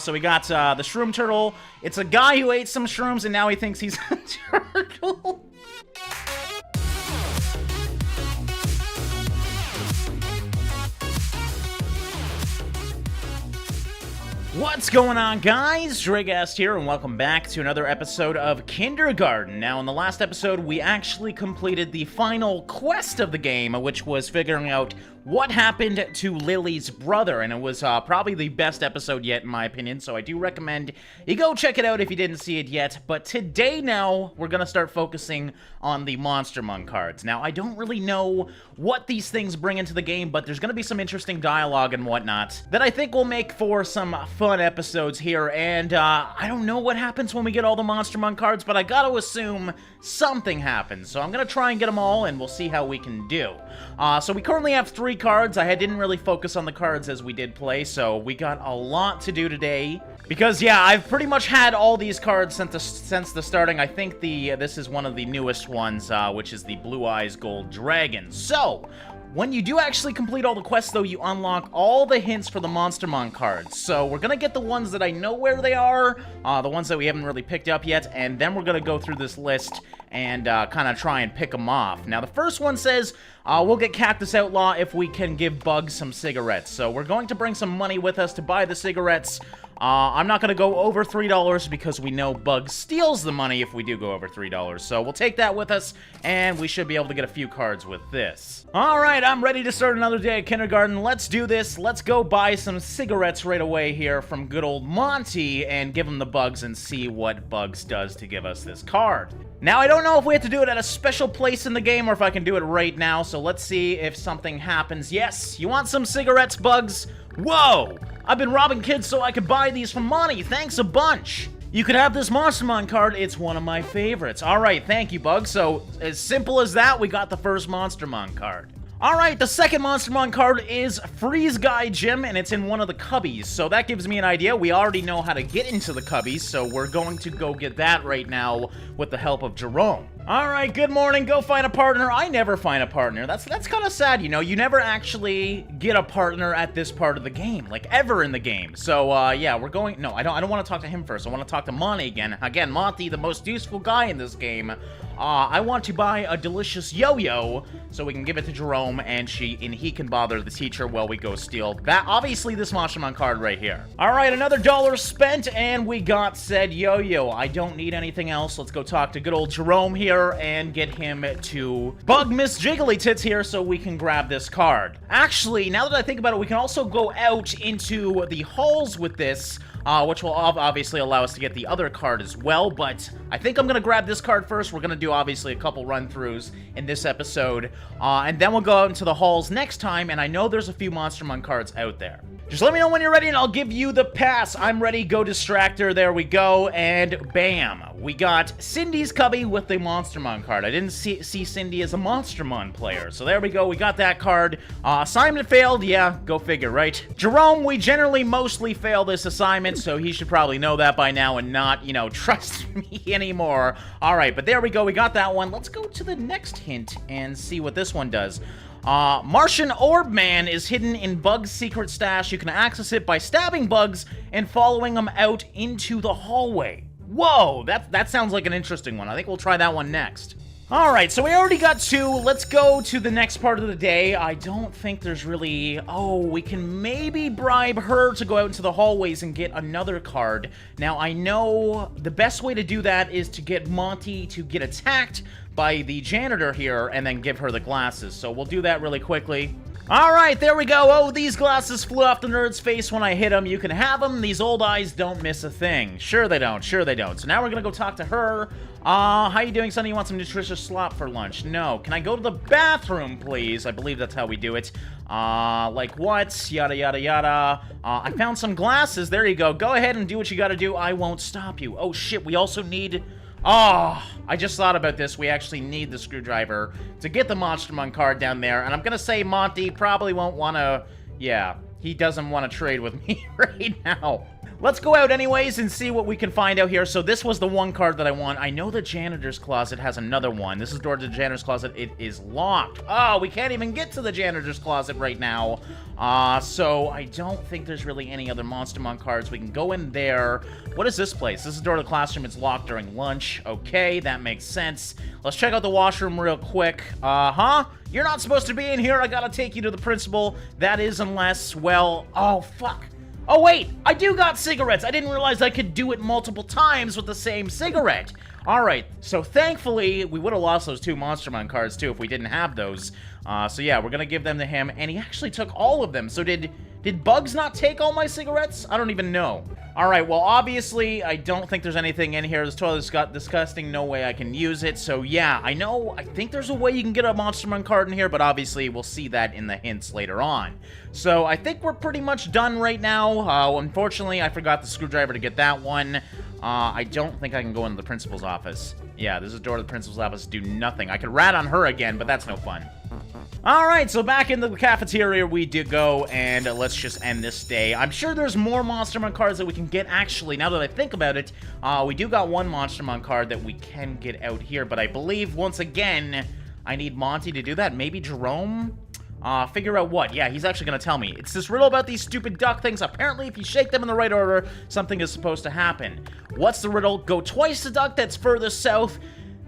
So we got the Shroom Turtle. It's a guy who ate some shrooms and now he thinks he's a turtle. What's going on, guys? Dragast here, and welcome back to another episode of Kindergarten. Now, in the last episode, we actually completed the final quest of the game, which was figuring out what happened to Lily's brother, and it was probably the best episode yet, in my opinion, so I do recommend you go check it out if you didn't see it yet. But today, now, we're going to start focusing on the Monstermon cards. Now, I don't really know what these things bring into the game, but there's going to be some interesting dialogue and whatnot that I think will make for some fun episodes here, and I don't know what happens when we get all the Monstermon cards, but I gotta assume something happens, so I'm gonna try and get them all, and we'll see how we can do. So we currently have 3 cards. I didn't really focus on the cards as we did play, so we got a lot to do today. Because, yeah, I've pretty much had all these cards since the starting. I think this is one of the newest ones, which is the Blue Eyes Gold Dragon. So, when you do actually complete all the quests, though, you unlock all the hints for the Monstermon cards. So we're gonna get the ones that I know where they are, the ones that we haven't really picked up yet, and then we're gonna go through this list and kind of try and pick them off. Now, the first one says, we'll get Cactus Outlaw if we can give Bugs some cigarettes. So we're going to bring some money with us to buy the cigarettes. I'm not going to go over $3 because we know Bugs steals the money if we do go over $3. So we'll take that with us, and we should be able to get a few cards with this. Alright, I'm ready to start another day at kindergarten. Let's do this. Let's go buy some cigarettes right away here from good old Monty and give him the Bugs and see what Bugs does to give us this card. Now, I don't know if we have to do it at a special place in the game or if I can do it right now, so let's see if something happens. Yes, you want some cigarettes, Bugs? Whoa! I've been robbing kids so I could buy these for money. Thanks a bunch. You could have this Monstermon card. It's one of my favorites. All right, thank you, Bugs. So, as simple as that, we got the first Monstermon card. Alright, the second Monstermon card is Freeze Guy Gym, and it's in one of the cubbies. So that gives me an idea. We already know how to get into the cubbies, so we're going to go get that right now with the help of Jerome. Alright, good morning. Go find a partner. I never find a partner. That's kind of sad, you know. You never actually get a partner at this part of the game, like ever in the game. So, yeah, we're going... No, I don't want to talk to him first. I want to talk to Monty again. Again, Monty, the most useful guy in this game. I want to buy a delicious yo-yo so we can give it to Jerome and he can bother the teacher while we go steal that. Obviously, this Monstermon card right here. All right, another $1 spent and we got said yo-yo. I don't need anything else. Let's go talk to good old Jerome here and get him to bug Miss Jiggly Tits here so we can grab this card. Actually, now that I think about it, we can also go out into the halls with this, which will obviously allow us to get the other card as well, but I think I'm going to grab this card first. We're going to do, obviously, a couple run-throughs in this episode, and then we'll go out into the halls next time, and I know there's a few Monstermon cards out there. Just let me know when you're ready, and I'll give you the pass. I'm ready. Go Distractor. There we go, and bam. We got Cindy's cubby with the Monstermon card. I didn't see Cindy as a Monstermon player, so there we go. We got that card. Assignment failed. Yeah, go figure, right? Jerome, we generally mostly fail this assignment, so he should probably know that by now and not, you know, trust me anymore. All right, but there we go. We got that one. Let's go to the next hint and see what this one does. Martian Orb Man is hidden in Bug's secret stash. You can access it by stabbing Bugs and following them out into the hallway. Whoa, that sounds like an interesting one. I think we'll try that one next. Alright, so we already got 2. Let's go to the next part of the day. I don't think there's really... Oh, we can maybe bribe her to go out into the hallways and get another card. Now, I know the best way to do that is to get Monty to get attacked by the janitor here and then give her the glasses. So we'll do that really quickly. Alright, there we go. Oh, these glasses flew off the nerd's face when I hit them. You can have them. These old eyes don't miss a thing. Sure they don't. Sure they don't. So now we're gonna go talk to her. How you doing, Sonny? You want some nutritious slop for lunch? No. Can I go to the bathroom, please? I believe that's how we do it. Like what? Yada, yada, yada. I found some glasses. There you go. Go ahead and do what you gotta do. I won't stop you. Oh, shit. We also need... Oh, I just thought about this. We actually need the screwdriver to get the Monstermon card down there. And I'm going to say Monty probably won't want to... Yeah, he doesn't want to trade with me right now. let's go out anyways and see what we can find out here. So this was the one card that I want. I know the janitor's closet has another one. This is the door to the janitor's closet. It is locked. Oh, we can't even get to the janitor's closet right now. So I don't think there's really any other Monstermon cards. We can go in there. What is this place? This is the door to the classroom. It's locked during lunch. Okay, that makes sense. Let's check out the washroom real quick. You're not supposed to be in here. I gotta take you to the principal. That is unless, well, oh, fuck. Oh, wait, I do got cigarettes. I didn't realize I could do it multiple times with the same cigarette. All right, so thankfully, we would have lost those 2 Monstermon cards, too, if we didn't have those. So yeah, we're gonna give them to him, and he actually took all of them. So did Bugs not take all my cigarettes? I don't even know. All right, well, obviously, I don't think there's anything in here. This toilet's got disgusting. No way I can use it. So yeah, I think there's a way you can get a Monstermon card in here, but obviously, we'll see that in the hints later on. So I think we're pretty much done right now. Unfortunately, I forgot the screwdriver to get that one. I don't think I can go into the principal's office. Yeah, this is the door to the principal's office. Do nothing. I could rat on her again, but that's no fun. Alright, so back into the cafeteria we did go, and let's just end this day. I'm sure there's more Monstermon cards that we can get. Actually, now that I think about it, we do got one Monstermon card that we can get out here, but I believe, once again, I need Monty to do that. Maybe Jerome? Figure out what? Yeah, he's actually gonna tell me. It's this riddle about these stupid duck things. Apparently, if you shake them in the right order, something is supposed to happen. What's the riddle? Go twice the duck that's furthest south,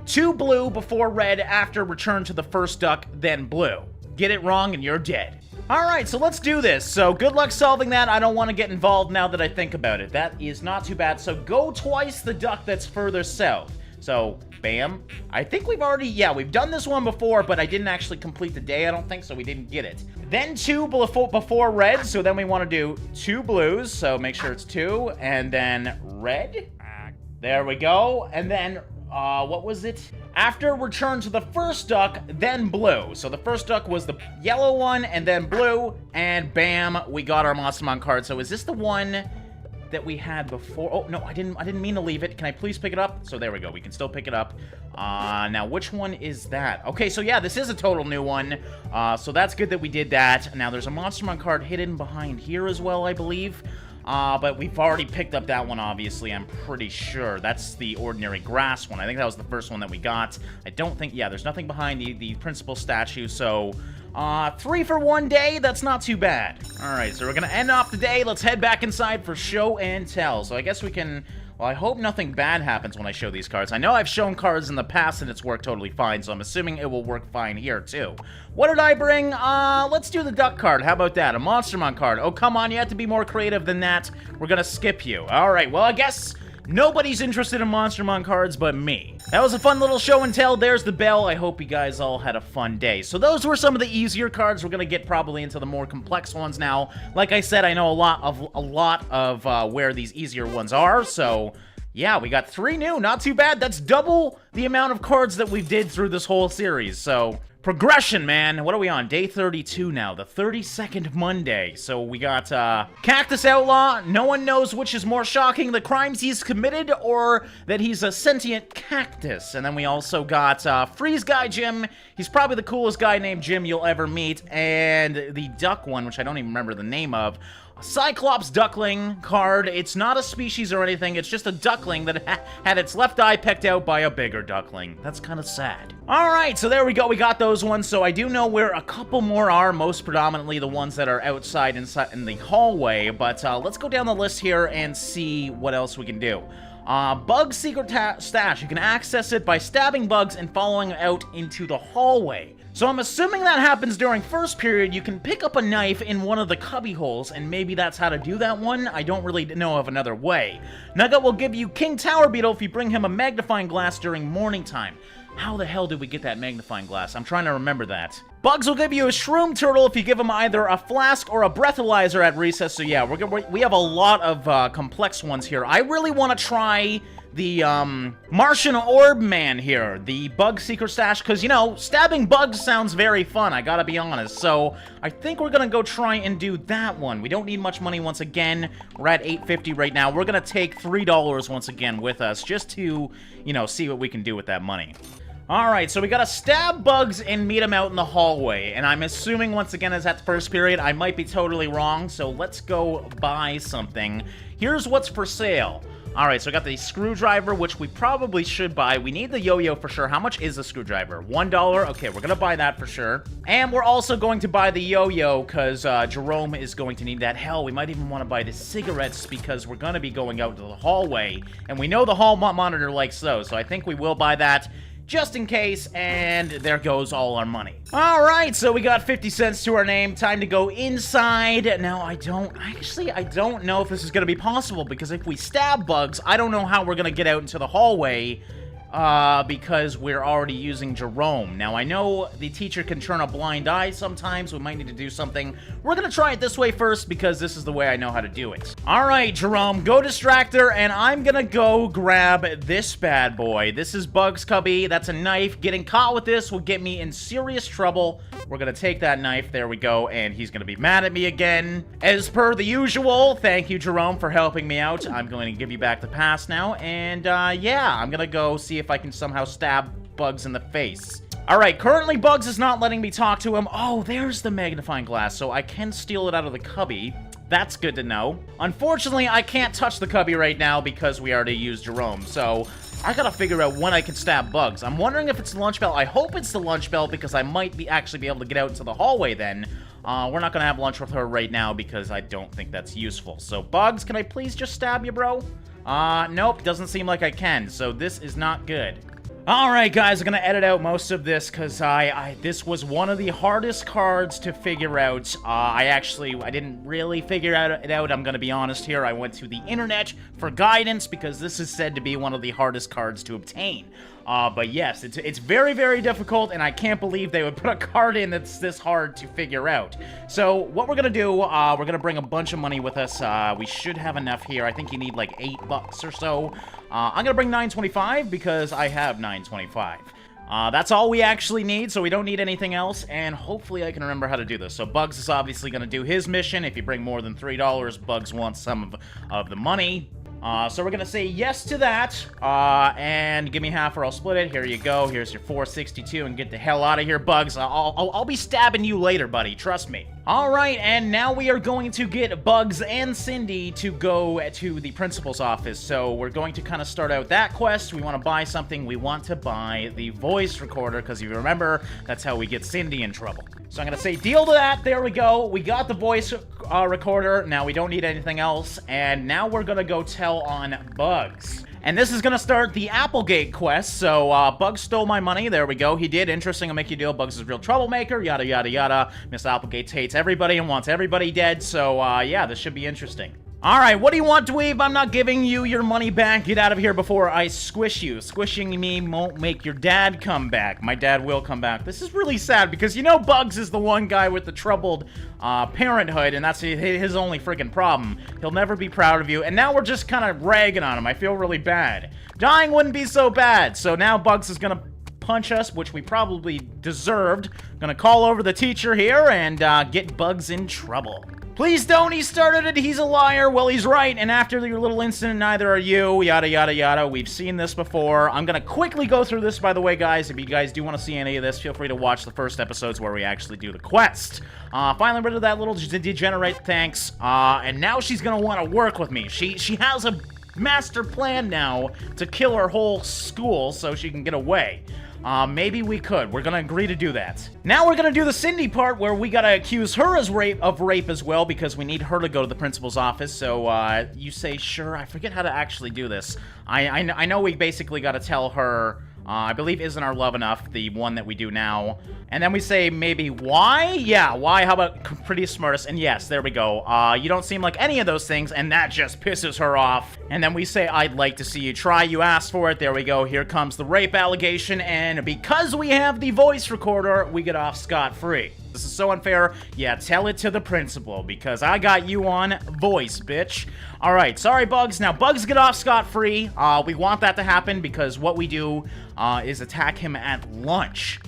2 blue before red, after return to the first duck, then blue. Get it wrong and you're dead. Alright, so let's do this. So good luck solving that. I don't want to get involved now that I think about it. That is not too bad. So go twice the duck that's further south. So, bam. I think we've already, yeah, we've done this one before, but I didn't actually complete the day, I don't think, so we didn't get it. Then 2 before red, so then we want to do 2 blues, so make sure it's 2, and then red. There we go, and then what was it? After return to the first duck, then blue. So the first duck was the yellow one, and then blue, and bam, we got our Monstermon card. So is this the one that we had before? Oh, no, I didn't mean to leave it. Can I please pick it up? So there we go. We can still pick it up. Now, which one is that? Okay, so yeah, this is a total new one. So that's good that we did that. Now, there's a Monstermon card hidden behind here as well, I believe. But we've already picked up that one, obviously, I'm pretty sure. That's the ordinary grass one. I think that was the first one that we got. I don't think, yeah, there's nothing behind the principal statue, so 3 for one day, that's not too bad. All right, so we're gonna end off the day. Let's head back inside for show and tell. So I guess we can, well, I hope nothing bad happens when I show these cards. I know I've shown cards in the past and it's worked totally fine, so I'm assuming it will work fine here, too. What did I bring? Let's do the duck card. How about that? A Monstermon card. Oh, come on, you have to be more creative than that. We're gonna skip you. All right, well, I guess nobody's interested in Monstermon cards but me. That was a fun little show and tell. There's the bell. I hope you guys all had a fun day. So those were some of the easier cards. We're gonna get probably into the more complex ones now. Like I said, I know a lot of where these easier ones are, so yeah, we got 3 new. Not too bad. That's double the amount of cards that we did through this whole series, so progression, man. What are we on? Day 32 now, the 32nd Monday. So we got Cactus Outlaw. No one knows which is more shocking, the crimes he's committed or that he's a sentient cactus. And then we also got Freeze Guy Jim. He's probably the coolest guy named Jim you'll ever meet. And the duck one, which I don't even remember the name of. Cyclops Duckling card. It's not a species or anything. It's just a duckling that had its left eye pecked out by a bigger duckling. That's kind of sad. All right, so there we go. We got those ones. So I do know where a couple more are, most predominantly the ones that are outside inside in the hallway. But let's go down the list here and see what else we can do. Bug Secret Stash. You can access it by stabbing bugs and following out into the hallway. So I'm assuming that happens during first period. You can pick up a knife in one of the cubby holes, and maybe that's how to do that one. I don't really know of another way. Nugget will give you King Tower Beetle if you bring him a magnifying glass during morning time. How the hell did we get that magnifying glass? I'm trying to remember that. Bugs will give you a Shroom Turtle if you give him either a flask or a breathalyzer at recess. So yeah, we have a lot of complex ones here. I really want to try the Martian Orb Man here, the Bug Secret Stash, because, you know, stabbing bugs sounds very fun, I gotta be honest. So I think we're gonna go try and do that one. We don't need much money once again. We're at $8.50 right now. We're gonna take $3 once again with us just to, you know, see what we can do with that money. Alright, so we gotta stab Bugs and meet him out in the hallway. And I'm assuming, once again, as at the first period, I might be totally wrong. So let's go buy something. Here's what's for sale. Alright, so I got the screwdriver, which we probably should buy. We need the yo-yo for sure. How much is the screwdriver? $1? Okay, we're gonna buy that for sure. And we're also going to buy the yo-yo, because Jerome is going to need that. Hell, we might even want to buy the cigarettes, because we're gonna be going out to the hallway. And we know the hall monitor likes those, so I think we will buy that, just in case, and there goes all our money. Alright, so we got 50 cents to our name. Time to go inside. Now, I don't know if this is gonna be possible, because if we stab Bugs, I don't know how we're gonna get out into the hallway, because we're already using Jerome. Now, I know the teacher can turn a blind eye sometimes. We might need to do something. We're gonna try it this way first, because this is the way I know how to do it. Alright, Jerome, go distractor, and I'm gonna go grab this bad boy. This is Bugs' cubby. That's a knife. Getting caught with this will get me in serious trouble. We're gonna take that knife. There we go, and he's gonna be mad at me again. As per the usual, thank you, Jerome, for helping me out. I'm going to give you back the pass now, and, yeah, I'm gonna go see if I can somehow stab Bugs in the face. Alright, currently Bugs is not letting me talk to him. Oh, there's the magnifying glass, so I can steal it out of the cubby. That's good to know. Unfortunately, I can't touch the cubby right now because we already used Jerome, so I gotta figure out when I can stab Bugs. I'm wondering if it's the lunch bell. I hope it's the lunch bell because I might actually be able to get out into the hallway then. We're not gonna have lunch with her right now because I don't think that's useful. So, Bugs, can I please just stab you, bro? Nope, doesn't seem like I can, so this is not good. Alright, guys, I'm gonna edit out most of this because this was one of the hardest cards to figure out. I didn't really figure it out, I'm gonna be honest here. I went to the internet for guidance because this is said to be one of the hardest cards to obtain. But yes, it's very, very difficult, and I can't believe they would put a card in that's this hard to figure out. So, what we're gonna do, we're gonna bring a bunch of money with us. We should have enough here. I think you need like $8 or so. I'm gonna bring 925 because I have 925. That's all we actually need, so we don't need anything else, and hopefully I can remember how to do this. So Bugs is obviously gonna do his mission. If you bring more than $3, Bugs wants some of the money. So we're gonna say yes to that, and give me half or I'll split it. Here you go. Here's your 462, and get the hell out of here, Bugs. I'll be stabbing you later, buddy. Trust me. Alright, and now we are going to get Bugs and Cindy to go to the principal's office. So we're going to kind of start out that quest. We want to buy something. We want to buy the voice recorder, because if you remember, that's how we get Cindy in trouble. So I'm going to say deal to that. There we go. We got the voice recorder. Now we don't need anything else. And now we're going to go tell on Bugs. And this is gonna start the Applegate quest, so, Bugs stole my money, there we go, he did, interesting, I'll make you deal, Bugs is a real troublemaker, yada yada yada, Miss Applegate hates everybody and wants everybody dead, so, yeah, this should be interesting. Alright, what do you want, dweeb? I'm not giving you your money back. Get out of here before I squish you. Squishing me won't make your dad come back. My dad will come back. This is really sad because, you know, Bugs is the one guy with the troubled parenthood, and that's his only freaking problem. He'll never be proud of you, and now we're just kind of ragging on him. I feel really bad. Dying wouldn't be so bad. So now Bugs is gonna punch us, which we probably deserved. Gonna call over the teacher here and get Bugs in trouble. Please don't, he started it, he's a liar. Well, he's right, and after your little incident, neither are you, yada yada yada. We've seen this before. I'm gonna quickly go through this, by the way, guys. If you guys do want to see any of this, feel free to watch the first episodes where we actually do the quest. Finally rid of that little degenerate, thanks. And now she's gonna want to work with me. She has a master plan now to kill her whole school so she can get away. Maybe we could. We're gonna agree to do that. Now we're gonna do the Cindy part where we gotta accuse her of rape as well because we need her to go to the principal's office. So, you say, sure. I forget how to actually do this. I know we basically gotta tell her, I believe Isn't Our Love Enough, the one that we do now. And then we say maybe why? Yeah, why? How about pretty smartest? And yes, there we go. You don't seem like any of those things, and that just pisses her off. And then we say, I'd like to see you try. You asked for it. There we go. Here comes the rape allegation. And because we have the voice recorder, we get off scot-free. This is so unfair. Yeah, tell it to the principal, because I got you on voice, bitch. Alright, sorry, Bugs. Now, Bugs get off scot-free. We want that to happen because what we do is attack him at lunch.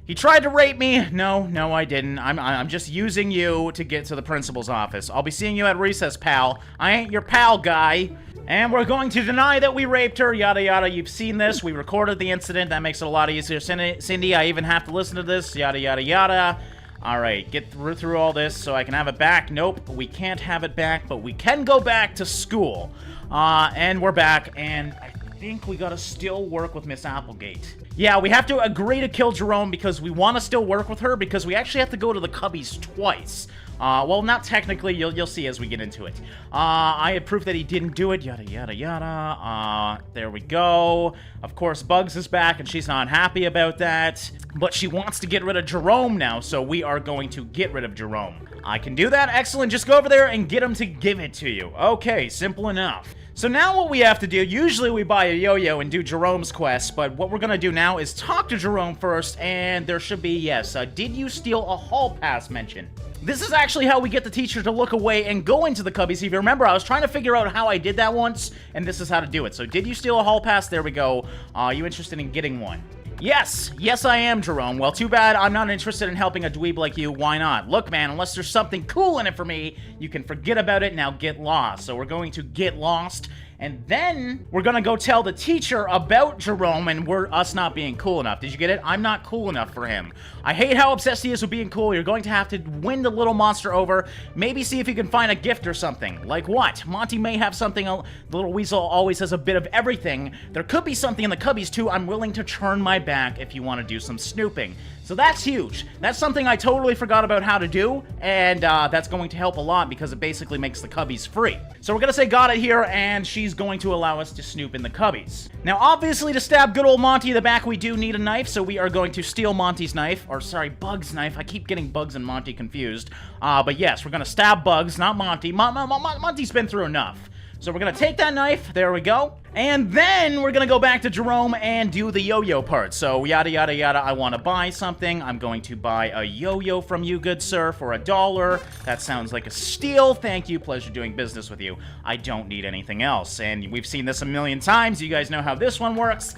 He tried to rape me. No, I didn't. I'm just using you to get to the principal's office. I'll be seeing you at recess, pal. I ain't your pal, guy. And we're going to deny that we raped her, yada yada. You've seen this. We recorded the incident. That makes it a lot easier. Cindy, I even have to listen to this, yada yada yada. Alright, get through all this so I can have it back. Nope, we can't have it back, but we can go back to school. And we're back, and I think we gotta still work with Miss Applegate. Yeah, we have to agree to kill Jerome because we want to still work with her because we actually have to go to the Cubbies twice. Well, not technically, you'll see as we get into it. I have proof that he didn't do it, yada yada yada. There we go. Of course, Bugs is back and she's not happy about that. But she wants to get rid of Jerome now, so we are going to get rid of Jerome. I can do that, excellent. Just go over there and get him to give it to you. Okay, simple enough. So now what we have to do, usually we buy a yo-yo and do Jerome's quest, but what we're gonna do now is talk to Jerome first, and there should be, yes, did you steal a hall pass mention? This is actually how we get the teacher to look away and go into the Cubbies. If you remember, I was trying to figure out how I did that once, and this is how to do it. So did you steal a hall pass? There we go. Are you interested in getting one? Yes! Yes, I am, Jerome. Well, too bad I'm not interested in helping a dweeb like you. Why not? Look, man, unless there's something cool in it for me, you can forget about it. Now get lost. So we're going to get lost, and then we're gonna go tell the teacher about Jerome and us not being cool enough. Did you get it? I'm not cool enough for him. I hate how obsessed he is with being cool. You're going to have to win the little monster over. Maybe see if you can find a gift or something. Like what? Monty may have something. The little weasel always has a bit of everything. There could be something in the Cubbies too. I'm willing to turn my back if you want to do some snooping. So that's huge. That's something I totally forgot about how to do, and that's going to help a lot because it basically makes the Cubbies free. So we're gonna say got it here, and she's going to allow us to snoop in the Cubbies. Now, obviously, to stab good old Monty in the back, we do need a knife, so we are going to steal Monty's knife, or sorry, Bugs' knife. I keep getting Bugs and Monty confused. But yes, we're gonna stab Bugs, not Monty. Monty's been through enough. So we're gonna take that knife, there we go, and then we're gonna go back to Jerome and do the yo-yo part. So yada yada yada, I want to buy something. I'm going to buy a yo-yo from you, good sir, for $1. That sounds like a steal. Thank you, pleasure doing business with you. I don't need anything else, and we've seen this a million times. You guys know how this one works.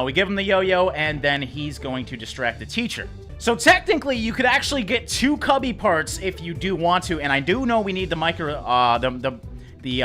We give him the yo-yo, and then he's going to distract the teacher. So technically, you could actually get 2 Cubby parts if you do want to, and I do know we need the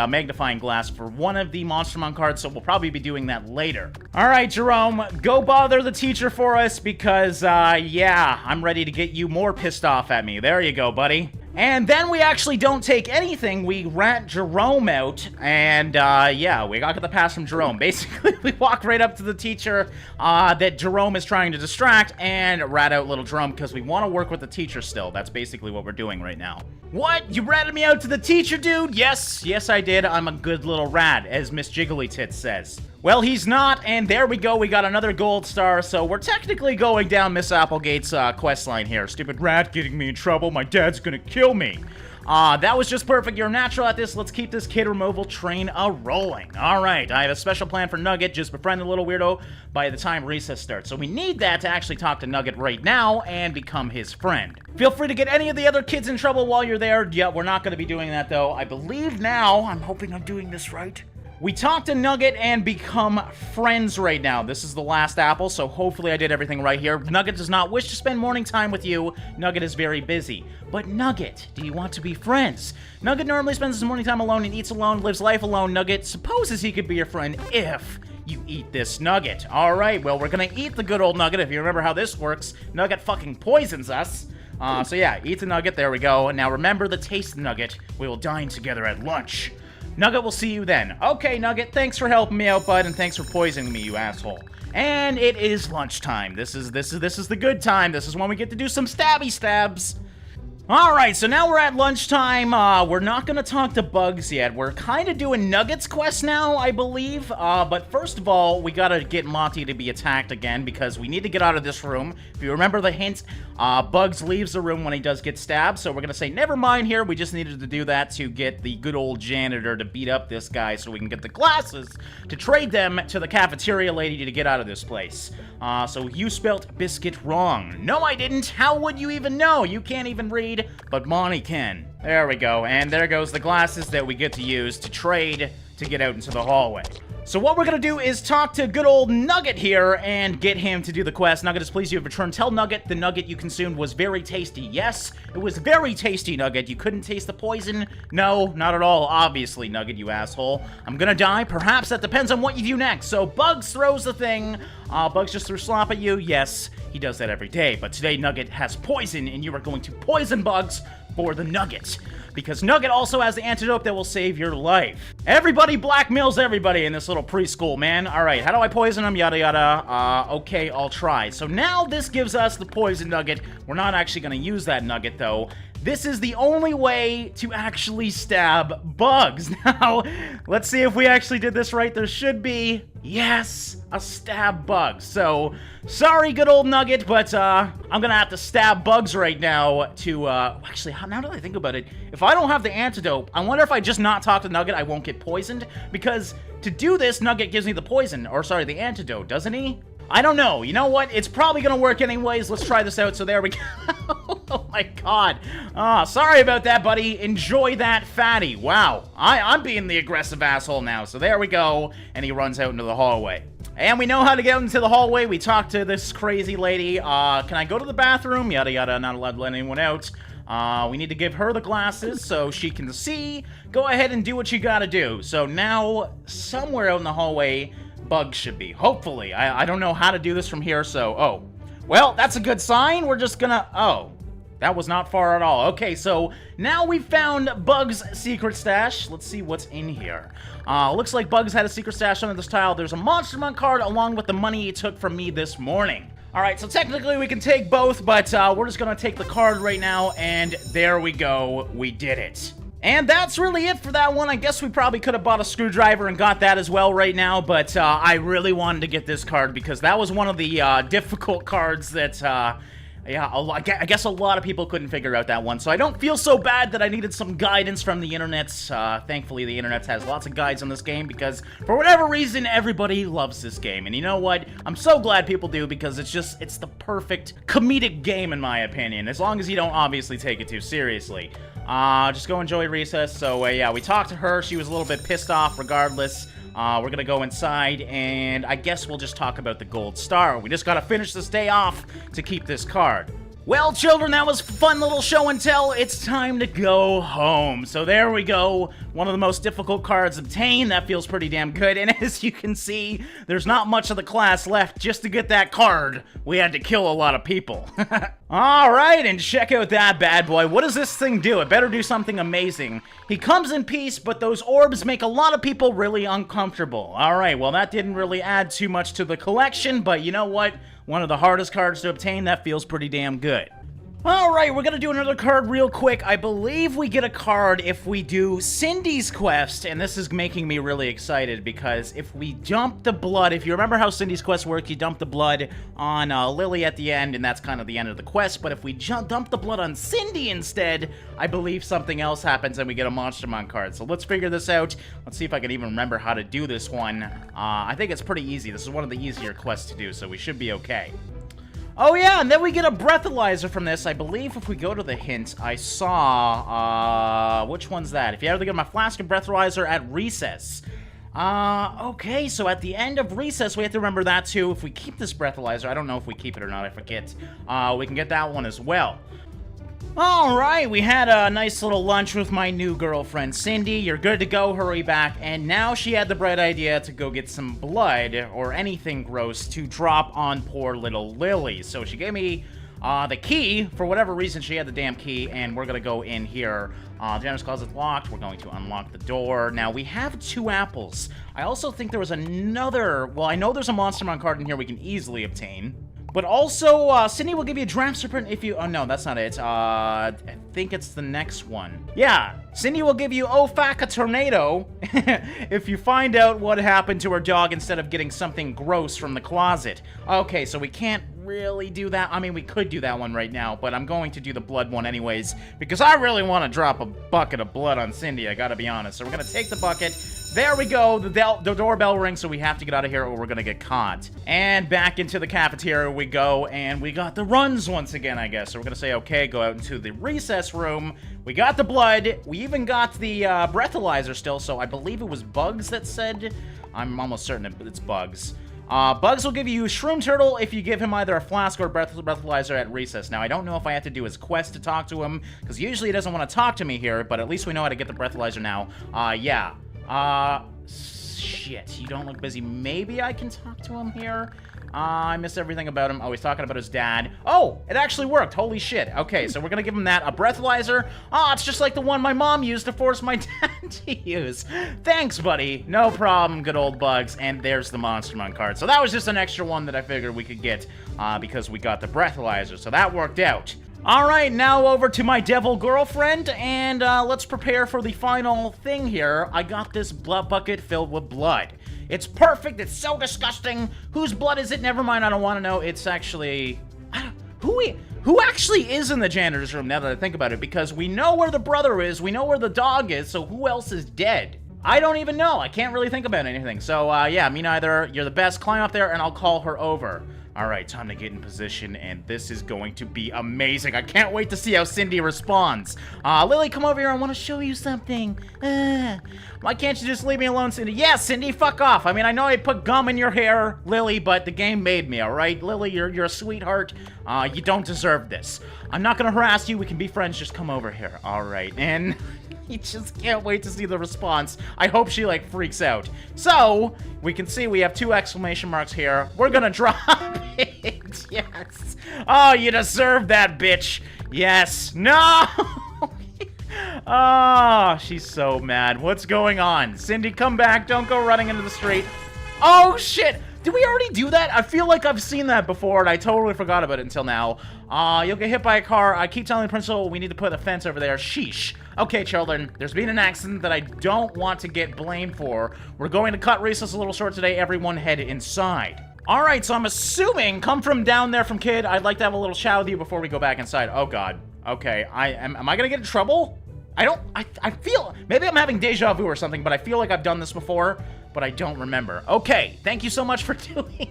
magnifying glass for one of the Monstermon cards, so we'll probably be doing that later. Alright, Jerome, go bother the teacher for us because, yeah, I'm ready to get you more pissed off at me. There you go, buddy. And then we actually don't take anything. We rat Jerome out, and, yeah, we got the pass from Jerome. Basically, we walk right up to the teacher that Jerome is trying to distract and rat out little Jerome because we want to work with the teacher still. That's basically what we're doing right now. What? You ratted me out to the teacher, dude? Yes, yes, I did. I'm a good little rat, as Miss Jigglytits says. Well, he's not, and there we go. We got another gold star, so we're technically going down Miss Applegate's quest line here. Stupid rat getting me in trouble. My dad's gonna kill me. That was just perfect. You're natural at this. Let's keep this kid removal train a-rolling. Alright, I have a special plan for Nugget. Just befriend the little weirdo by the time recess starts. So we need that to actually talk to Nugget right now and become his friend. Feel free to get any of the other kids in trouble while you're there. Yeah, we're not going to be doing that, though. I believe now, I'm hoping I'm doing this right. We talk to Nugget and become friends right now. This is the last apple, so hopefully I did everything right here. Nugget does not wish to spend morning time with you. Nugget is very busy. But Nugget, do you want to be friends? Nugget normally spends his morning time alone and eats alone, lives life alone. Nugget supposes he could be your friend if you eat this Nugget. Alright, well, we're gonna eat the good old Nugget. If you remember how this works, Nugget fucking poisons us. So yeah, eat the Nugget, there we go. Now remember the taste Nugget. We will dine together at lunch. Nugget, we'll see you then. Okay, Nugget, thanks for helping me out, bud, and thanks for poisoning me, you asshole. And it is lunchtime. This is the good time. This is when we get to do some stabby stabs. Alright, so now we're at lunchtime. We're not gonna talk to Bugs yet. We're kind of doing Nugget's quest now, I believe. But first of all, we gotta get Monty to be attacked again because we need to get out of this room. If you remember the hint, Bugs leaves the room when he does get stabbed. So we're gonna say, never mind here. We just needed to do that to get the good old janitor to beat up this guy so we can get the glasses to trade them to the cafeteria lady to get out of this place. So you spelt biscuit wrong. No, I didn't. How would you even know? You can't even read. But Monty can. There we go. And there goes the glasses that we get to use to trade to get out into the hallway. So what we're gonna do is talk to good old Nugget here and get him to do the quest. Nugget is pleased you have returned. Tell Nugget the nugget you consumed was very tasty. Yes, it was very tasty, Nugget. You couldn't taste the poison? No, not at all. Obviously, Nugget, you asshole. I'm gonna die. Perhaps that depends on what you do next. So Bugs throws the thing. Bugs just threw slop at you. Yes, he does that every day. But today, Nugget has poison, and you are going to poison Bugs for the Nugget. Because Nugget also has the antidote that will save your life. Everybody blackmails everybody in this little preschool, man. Alright, how do I poison him? Yada yada. Okay, I'll try. So now this gives us the poison nugget. We're not actually going to use that nugget, though. This is the only way to actually stab Bugs. Now, let's see if we actually did this right. There should be, yes, a stab Bugs. So, sorry, good old Nugget, but I'm gonna have to stab Bugs right now to, actually, now that I think about it, if I don't have the antidote, I wonder if I just not talk to Nugget, I won't get poisoned? Because to do this, Nugget gives me the poison, or sorry, the antidote, doesn't he? I don't know. You know what? It's probably gonna work anyways. Let's try this out. So there we go. Oh my god. Sorry about that, buddy. Enjoy that fatty. Wow. I'm being the aggressive asshole now. So there we go. And he runs out into the hallway. And we know how to get into the hallway. We talked to this crazy lady. Can I go to the bathroom? Yada yada. Not allowed to let anyone out. We need to give her the glasses so she can see. Go ahead and do what you gotta do. So now, somewhere out in the hallway, Bugs should be. Hopefully. I don't know how to do this from here, so... Oh. Well, that's a good sign. We're just gonna... Oh. That was not far at all. Okay, so now we've found Bugs' secret stash. Let's see what's in here. Looks like Bugs had a secret stash under this tile. There's a Monstermon card along with the money he took from me this morning. Alright, so technically we can take both, but we're just gonna take the card right now, and there we go. We did it. And that's really it for that one. I guess we probably could have bought a screwdriver and got that as well right now, but I really wanted to get this card because that was one of the difficult cards that, yeah, I guess a lot of people couldn't figure out that one. So I don't feel so bad that I needed some guidance from the internet. Thankfully, the internet has lots of guides on this game because, for whatever reason, everybody loves this game. And you know what? I'm so glad people do because it's the perfect comedic game in my opinion, as long as you don't obviously take it too seriously. Just go enjoy recess. So, yeah, we talked to her. She was a little bit pissed off regardless. We're gonna go inside, and I guess we'll just talk about the gold star. We just gotta finish this day off to keep this card. Well, children, that was a fun little show and tell. It's time to go home. So there we go. One of the most difficult cards obtained. That feels pretty damn good. And as you can see, there's not much of the class left. Just to get that card, we had to kill a lot of people. Alright, and check out that bad boy. What does this thing do? It better do something amazing. He comes in peace, but those orbs make a lot of people really uncomfortable. Alright, well that didn't really add too much to the collection, but you know what? One of the hardest cards to obtain, that feels pretty damn good. Alright, we're gonna do another card real quick. I believe we get a card if we do Cindy's quest, and this is making me really excited because if we dump the blood, if you remember how Cindy's quest works, you dump the blood on Lily at the end, and that's kind of the end of the quest, but if we dump the blood on Cindy instead, I believe something else happens and we get a Monstermon card. So let's figure this out. Let's see if I can even remember how to do this one. I think it's pretty easy. This is one of the easier quests to do, so we should be okay. Oh yeah, and then we get a breathalyzer from this. I believe if we go to the hint, I saw, which one's that? If you ever get my flask of breathalyzer at recess. Okay, so at the end of recess, we have to remember that too. If we keep this breathalyzer, I don't know if we keep it or not, I forget. We can get that one as well. Alright, we had a nice little lunch with my new girlfriend, Cindy. You're good to go, hurry back. And now she had the bright idea to go get some blood, or anything gross, to drop on poor little Lily. So she gave me the key. For whatever reason, she had the damn key, and we're gonna go in here. Janitor's closet's locked. We're going to unlock the door. Now, we have 2 apples. I also think there was another... Well, I know there's a Monstermon card in here we can easily obtain. But also, Cindy will give you a draft serpent if you... Oh, no, that's not it. I think it's the next one. Yeah, Cindy will give you a tornado if you find out what happened to her dog instead of getting something gross from the closet. Okay, so we can't really do that. I mean, we could do that one right now, but I'm going to do the blood one anyways, because I really want to drop a bucket of blood on Cindy, I gotta be honest. So we're gonna take the bucket, There we go. The doorbell rings, so we have to get out of here or we're gonna get caught. And back into the cafeteria we go, and we got the runs once again, I guess. So we're gonna say, okay, go out into the recess room. We got the blood. We even got the breathalyzer still, so I believe it was Bugs that said. I'm almost certain it's Bugs. Bugs will give you Shroom Turtle if you give him either a flask or a breathalyzer at recess. Now, I don't know if I have to do his quest to talk to him, because usually he doesn't want to talk to me here, but at least we know how to get the breathalyzer now. Yeah. Shit, you don't look busy. Maybe I can talk to him here? I miss everything about him. Oh, he's talking about his dad. Oh, it actually worked. Holy shit. Okay, so we're gonna give him that. A breathalyzer. Oh, it's just like the one my mom used to force my dad to use. Thanks, buddy. No problem, good old Bugs. And there's the Monstermon card. So that was just an extra one that I figured we could get because we got the breathalyzer. So that worked out. Alright, now over to my devil girlfriend, and let's prepare for the final thing here. I got this blood bucket filled with blood. It's perfect, it's so disgusting. Whose blood is it? Never mind, I don't want to know. It's actually... Who actually is in the janitor's room now that I think about it? Because we know where the brother is, we know where the dog is, so who else is dead? I don't even know. I can't really think about anything. So, yeah, me neither. You're the best. Climb up there, and I'll call her over. Alright, time to get in position, and this is going to be amazing. I can't wait to see how Cindy responds. Lily, come over here. I want to show you something. Why can't you just leave me alone, Cindy? Yeah, Cindy, fuck off. I mean, I know I put gum in your hair, Lily, but the game made me, alright? Lily, you're a sweetheart. You don't deserve this. I'm not gonna harass you. We can be friends. Just come over here. Alright, and... you just can't wait to see the response. I hope she, like, freaks out. So, we can see we have 2 exclamation marks here. We're gonna drop it. Yes. Oh, you deserve that, bitch. Yes. No! Oh, she's so mad. What's going on? Cindy, come back. Don't go running into the street. Oh, shit. Did we already do that? I feel like I've seen that before, and I totally forgot about it until now. You'll get hit by a car. I keep telling the principal we need to put a fence over there. Sheesh. Okay, children, there's been an accident that I don't want to get blamed for. We're going to cut recess a little short today. Everyone head inside. Alright, so I'm assuming, come from down there from kid, I'd like to have a little chat with you before we go back inside. Oh, God. Okay, am I gonna get in trouble? I feel, maybe I'm having deja vu or something, but I feel like I've done this before, but I don't remember. Okay, thank you so much for doing it.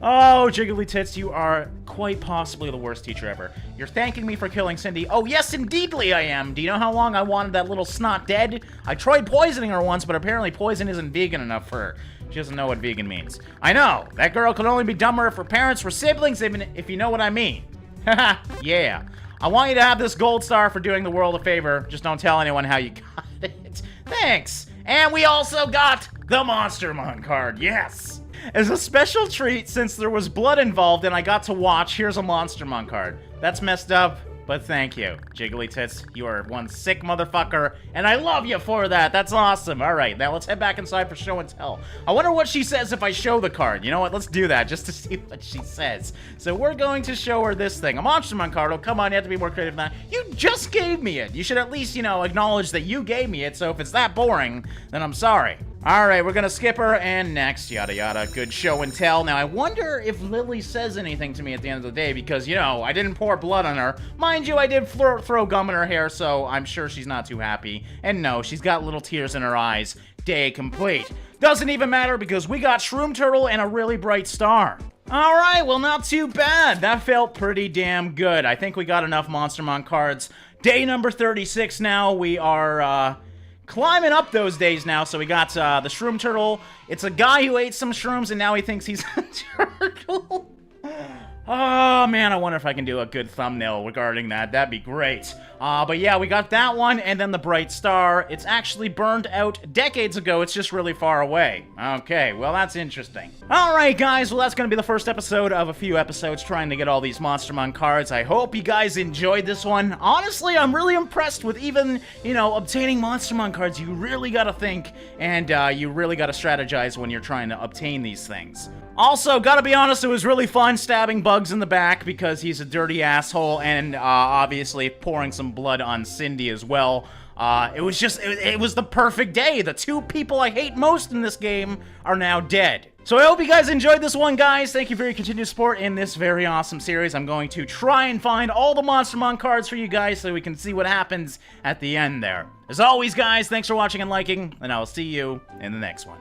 Oh, Jiggly Tits, you are quite possibly the worst teacher ever. You're thanking me for killing Cindy. Oh, yes, indeedly I am. Do you know how long I wanted that little snot dead? I tried poisoning her once, but apparently poison isn't vegan enough for her. She doesn't know what vegan means. I know. That girl could only be dumber if her parents were siblings, even if you know what I mean. Haha, yeah. I want you to have this gold star for doing the world a favor. Just don't tell anyone how you got it. Thanks. And we also got the Monstermon card. Yes. As a special treat, since there was blood involved and I got to watch, here's a Monstermon card. That's messed up, but thank you. Jiggly Tits, you are one sick motherfucker, and I love you for that. That's awesome. All right, now let's head back inside for show and tell. I wonder what she says if I show the card. You know what? Let's do that just to see what she says. So we're going to show her this thing. A Monstermon card. Oh, come on, you have to be more creative than that. You just gave me it. You should at least, you know, acknowledge that you gave me it, so if it's that boring, then I'm sorry. Alright, we're gonna skip her, and next, yada yada. Good show and tell. Now, I wonder if Lily says anything to me at the end of the day, because, you know, I didn't pour blood on her. Mind you, I did throw gum in her hair, so I'm sure she's not too happy. And no, she's got little tears in her eyes. Day complete. Doesn't even matter, because we got Shroom Turtle and a really bright star. Alright, well, not too bad. That felt pretty damn good. I think we got enough Monstermon cards. Day number 36 now. We are, climbing up those days now. So we got the Shroom Turtle. It's a guy who ate some shrooms and now he thinks he's a turtle. Oh, man, I wonder if I can do a good thumbnail regarding that. That'd be great. But yeah, we got that one, and then the bright star. It's actually burned out decades ago. It's just really far away. Okay, well, that's interesting. Alright, guys, well, that's gonna be the first episode of a few episodes trying to get all these Monstermon cards. I hope you guys enjoyed this one. Honestly, I'm really impressed with even, you know, obtaining Monstermon cards. You really gotta think, and you really gotta strategize when you're trying to obtain these things. Also, gotta be honest, it was really fun stabbing Bugs in the back because he's a dirty asshole, and obviously pouring some blood on Cindy as well. It was just, it was the perfect day. The 2 people I hate most in this game are now dead. So I hope you guys enjoyed this one, guys. Thank you for your continued support in this very awesome series. I'm going to try and find all the Monstermon cards for you guys so we can see what happens at the end there. As always, guys, thanks for watching and liking, and I will see you in the next one.